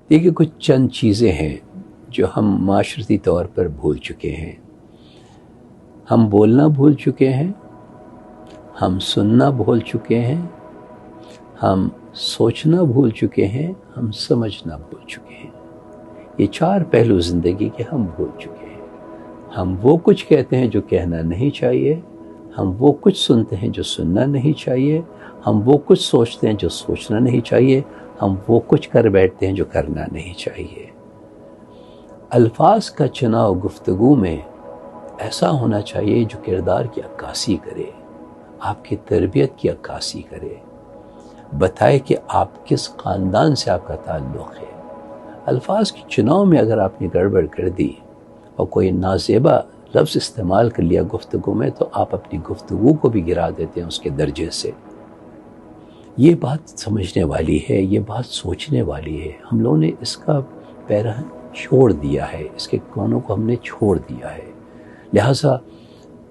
देखिए, कुछ चंद चीज़ें हैं जो हम माशरती तौर पर भूल चुके हैं। हम बोलना भूल चुके हैं, हम सुनना भूल चुके हैं, हम सोचना भूल चुके हैं, हम समझना भूल चुके हैं। ये 4 पहलू ज़िंदगी के हम भूल चुके हैं। हम वो कुछ कहते हैं जो कहना नहीं चाहिए, हम वो कुछ सुनते हैं जो सुनना नहीं चाहिए, हम वो कुछ सोचते हैं जो सोचना नहीं चाहिए, हम वो कुछ कर बैठते हैं जो करना नहीं चाहिए। अल्फाज का चुनाव गुफ्तगू में ऐसा होना चाहिए जो किरदार की अक्कासी करे, आपकी तरबियत की अक्कासी करे, बताए कि आप किस ख़ानदान से आपका ताल्लुक़ है। अल्फाज के चुनाव में अगर आपने गड़बड़ कर दी और कोई नाज़ेबा लफ्ज़ इस्तेमाल कर लिया गुफ्तगू में, तो आप अपनी गुफ्तगू को भी गिरा देते हैं उसके दर्जे से। ये बात समझने वाली है, ये बात सोचने वाली है। हम लोगों ने इसका पैरा छोड़ दिया है, इसके कोनों को हमने छोड़ दिया है। लिहाजा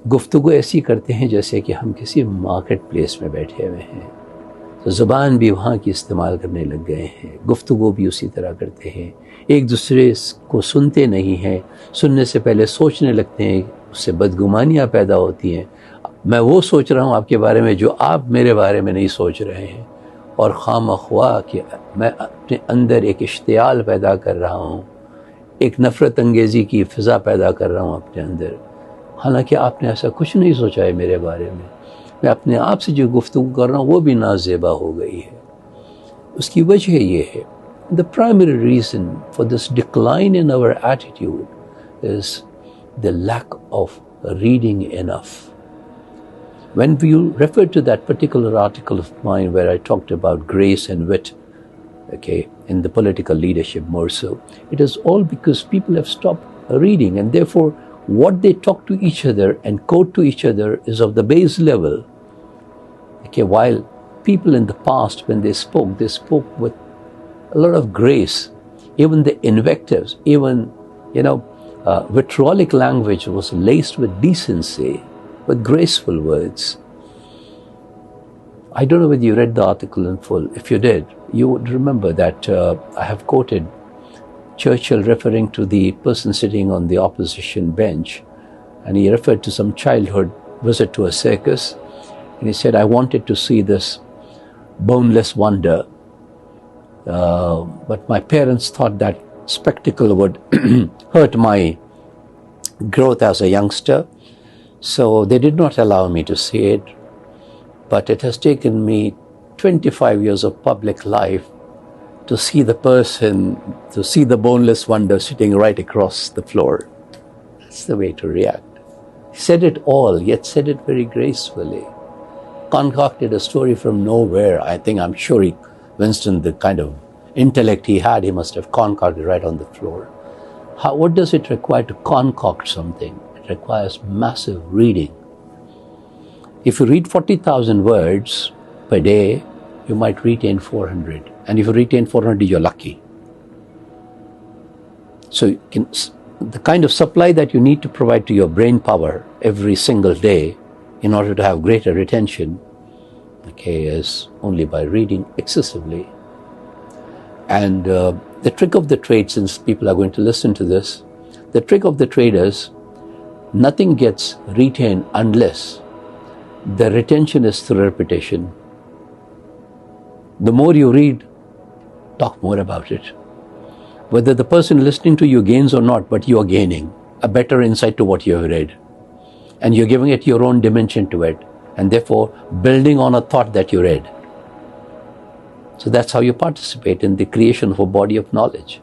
गुफ्तगू ऐसी करते हैं जैसे कि हम किसी मार्केट प्लेस में बैठे हुए हैं, तो ज़ुबान भी वहाँ की इस्तेमाल करने लग गए हैं, गुफ्तगू भी उसी तरह करते हैं। एक दूसरे को सुनते नहीं हैं, सुनने से पहले सोचने लगते हैं, उससे बदगुमानियाँ पैदा होती हैं। मैं वो सोच रहा हूँ आपके बारे में जो आप मेरे बारे में नहीं सोच रहे हैं, और खामख्वा कि मैं अपने अंदर एक इश्तियाल पैदा कर रहा हूँ, एक नफ़रत अंगेज़ी की फ़िज़ा पैदा कर रहा हूँ अपने अंदर, हालांकि आपने ऐसा कुछ नहीं सोचा है मेरे बारे में। मैं अपने आप से जो गुफ्तगू कर रहा हूँ वो भी नाज़ेबा हो गई है। उसकी वजह ये है, the primary reason for this decline in our attitude is the lack of reading enough. When we refer to that particular article of mine where I talked about grace and wit, okay, in the political leadership more so, it is all because people have stopped reading, and therefore what they talk to each other and quote to each other is of the base level. Okay, while people in the past, when they spoke with a lot of grace. Even the invectives, even, vitriolic language was laced with decency, with graceful words. I don't know whether you read the article in full. If you did, you would remember that I have quoted Churchill referring to the person sitting on the opposition bench, and he referred to some childhood visit to a circus, and he said, I wanted to see this boneless wonder, but my parents thought that spectacle would hurt my growth as a youngster, so they did not allow me to see it. But it has taken me 25 years of public life to see the person, to see the boneless wonder sitting right across the floor. That's the way to react. He said it all, yet said it very gracefully. Concocted a story from nowhere. I'm sure Winston, the kind of intellect he had, he must have concocted right on the floor. What does it require to concoct something? It requires massive reading. If you read 40,000 words per day, you might retain 400. And if you retain 400, you're lucky. So the kind of supply that you need to provide to your brain power every single day in order to have greater retention, is only by reading excessively. And the trick of the trade, since people are going to listen to this, the trick of the trade is nothing gets retained unless the retention is through repetition. The more you read, talk more about it. Whether the person listening to you gains or not, but you are gaining a better insight to what you have read. And you're giving it your own dimension to it, and therefore building on a thought that you read. So that's how you participate in the creation of a body of knowledge.